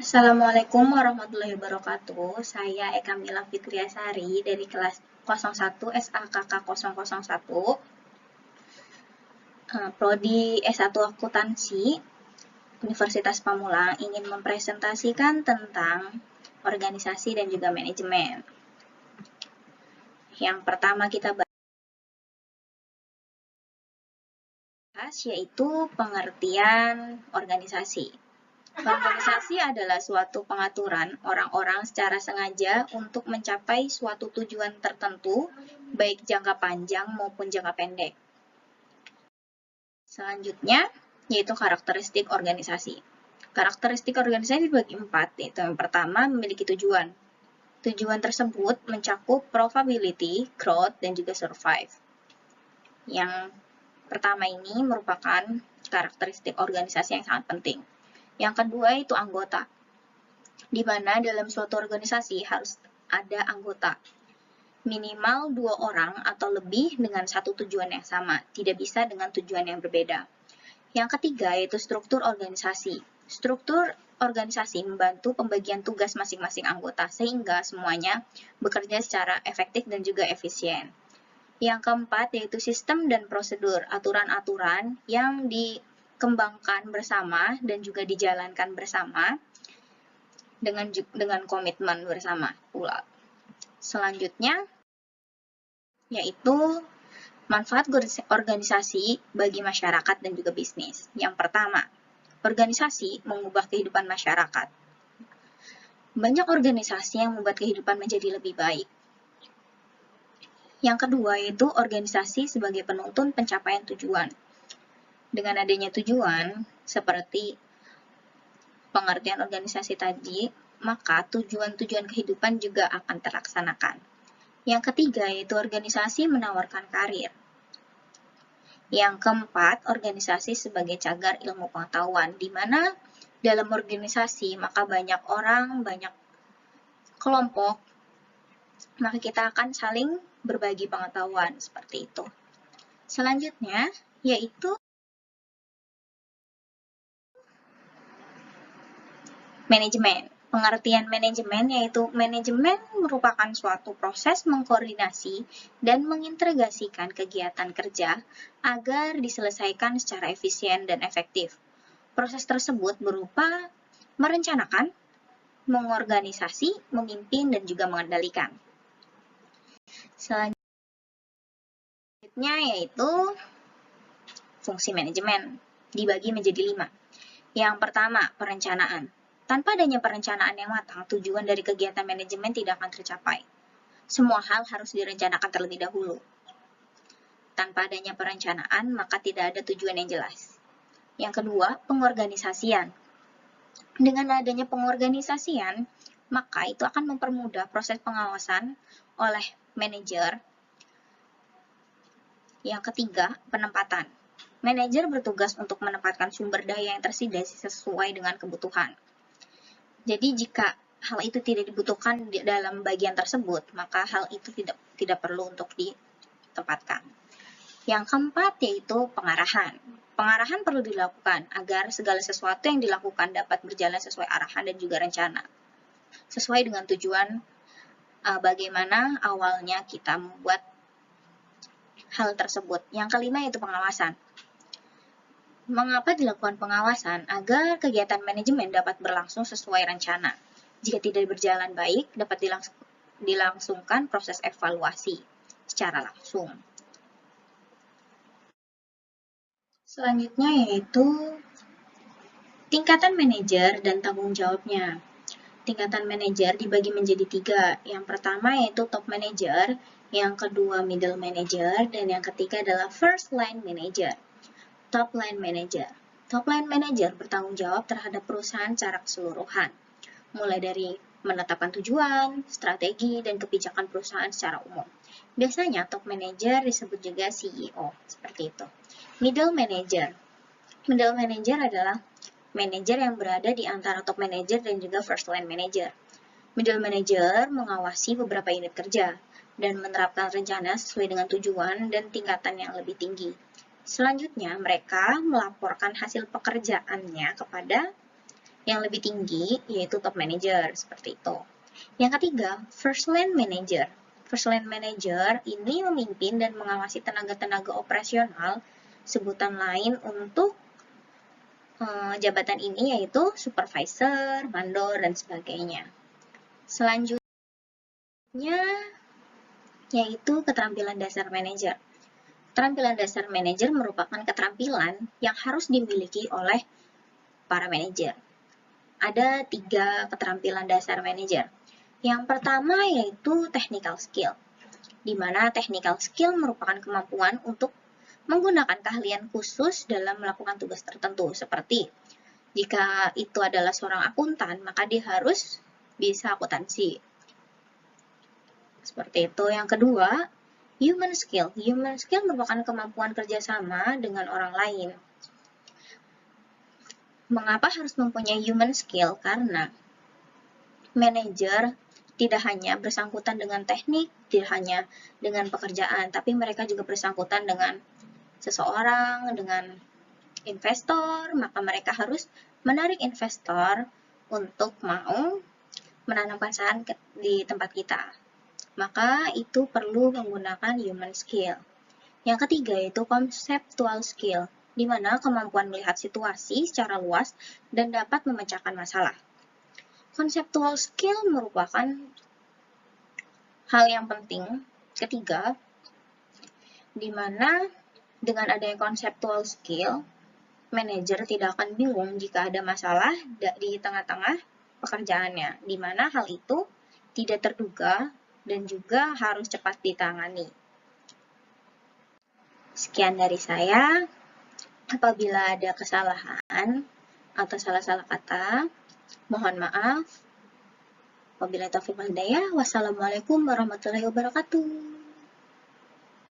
Assalamualaikum warahmatullahi wabarakatuh. Saya Eka Mila Fitriasari dari kelas 01 SAKK 001, Prodi S1 Akuntansi, Universitas Pamulang, ingin mempresentasikan tentang organisasi dan juga manajemen. Yang pertama kita bahas yaitu pengertian organisasi. Organisasi adalah suatu pengaturan orang-orang secara sengaja untuk mencapai suatu tujuan tertentu, baik jangka panjang maupun jangka pendek. Selanjutnya, yaitu karakteristik organisasi. Karakteristik organisasi dibagi 4, yaitu yang pertama memiliki tujuan. Tujuan tersebut mencakup probability, growth, dan juga survive. Yang pertama ini merupakan karakteristik organisasi yang sangat penting. Yang kedua itu anggota, di mana dalam suatu organisasi harus ada anggota. Minimal 2 orang atau lebih dengan satu tujuan yang sama, tidak bisa dengan tujuan yang berbeda. Yang ketiga yaitu struktur organisasi. Struktur organisasi membantu pembagian tugas masing-masing anggota sehingga semuanya bekerja secara efektif dan juga efisien. Yang keempat yaitu sistem dan prosedur, aturan-aturan yang dikembangkan bersama dan juga dijalankan bersama dengan komitmen bersama pula. Selanjutnya yaitu manfaat organisasi bagi masyarakat dan juga bisnis. Yang pertama, organisasi mengubah kehidupan masyarakat. Banyak organisasi yang membuat kehidupan menjadi lebih baik. Yang kedua yaitu organisasi sebagai penuntun pencapaian tujuan. Dengan adanya tujuan seperti pengertian organisasi tadi, maka tujuan-tujuan kehidupan juga akan terlaksanakan. Yang ketiga yaitu organisasi menawarkan karir. Yang keempat, organisasi sebagai cagar ilmu pengetahuan, di mana dalam organisasi maka banyak orang, banyak kelompok, maka kita akan saling berbagi pengetahuan seperti itu. Selanjutnya yaitu manajemen. Pengertian manajemen yaitu manajemen merupakan suatu proses mengkoordinasi dan mengintegrasikan kegiatan kerja agar diselesaikan secara efisien dan efektif. Proses tersebut berupa merencanakan, mengorganisasi, memimpin, dan juga mengendalikan. Selanjutnya yaitu fungsi manajemen, dibagi menjadi 5. Yang pertama, perencanaan. Tanpa adanya perencanaan yang matang, tujuan dari kegiatan manajemen tidak akan tercapai. Semua hal harus direncanakan terlebih dahulu. Tanpa adanya perencanaan, maka tidak ada tujuan yang jelas. Yang kedua, pengorganisasian. Dengan adanya pengorganisasian, maka itu akan mempermudah proses pengawasan oleh manajer. Yang ketiga, penempatan. Manajer bertugas untuk menempatkan sumber daya yang tersedia sesuai dengan kebutuhan. Jadi jika hal itu tidak dibutuhkan dalam bagian tersebut, maka hal itu tidak perlu untuk ditempatkan. Yang keempat yaitu pengarahan. Pengarahan perlu dilakukan agar segala sesuatu yang dilakukan dapat berjalan sesuai arahan dan juga rencana. Sesuai dengan tujuan bagaimana awalnya kita membuat hal tersebut. Yang kelima yaitu pengawasan. Mengapa dilakukan pengawasan? Agar kegiatan manajemen dapat berlangsung sesuai rencana. Jika tidak berjalan baik, dapat dilangsungkan proses evaluasi secara langsung. Selanjutnya yaitu tingkatan manajer dan tanggung jawabnya. Tingkatan manajer dibagi menjadi 3. Yang pertama yaitu top manager, yang kedua middle manager, dan yang ketiga adalah first line manager. Top line manager. Top line manager bertanggung jawab terhadap perusahaan secara keseluruhan, mulai dari menetapkan tujuan, strategi, dan kebijakan perusahaan secara umum. Biasanya top manager disebut juga CEO, seperti itu. Middle manager. Middle manager adalah manajer yang berada di antara top manager dan juga first line manager. Middle manager mengawasi beberapa unit kerja dan menerapkan rencana sesuai dengan tujuan dan tingkatan yang lebih tinggi. Selanjutnya, mereka melaporkan hasil pekerjaannya kepada yang lebih tinggi, yaitu top manager, seperti itu. Yang ketiga, first line manager. First line manager ini memimpin dan mengawasi tenaga-tenaga operasional, sebutan lain untuk jabatan ini yaitu supervisor, mandor, dan sebagainya. Selanjutnya, yaitu keterampilan dasar manajer. Keterampilan dasar manajer merupakan keterampilan yang harus dimiliki oleh para manajer. Ada 3 keterampilan dasar manajer. Yang pertama yaitu technical skill, di mana technical skill merupakan kemampuan untuk menggunakan keahlian khusus dalam melakukan tugas tertentu, seperti jika itu adalah seorang akuntan, maka dia harus bisa akuntansi. Seperti itu. Yang kedua, human skill. Human skill merupakan kemampuan kerjasama dengan orang lain. Mengapa harus mempunyai human skill? Karena manajer tidak hanya bersangkutan dengan teknik, tidak hanya dengan pekerjaan, tapi mereka juga bersangkutan dengan seseorang, dengan investor, maka mereka harus menarik investor untuk mau menanamkan saham di tempat kita. Maka itu perlu menggunakan human skill. Yang ketiga yaitu conceptual skill, di mana kemampuan melihat situasi secara luas dan dapat memecahkan masalah. Conceptual skill merupakan hal yang penting ketiga, di mana dengan adanya conceptual skill, manajer tidak akan bingung jika ada masalah di tengah-tengah pekerjaannya, di mana hal itu tidak terduga dan juga harus cepat ditangani. Sekian dari saya. Apabila ada kesalahan atau salah-salah kata, mohon maaf. Wabillahi taufiq wal hidayah. Wassalamualaikum warahmatullahi wabarakatuh.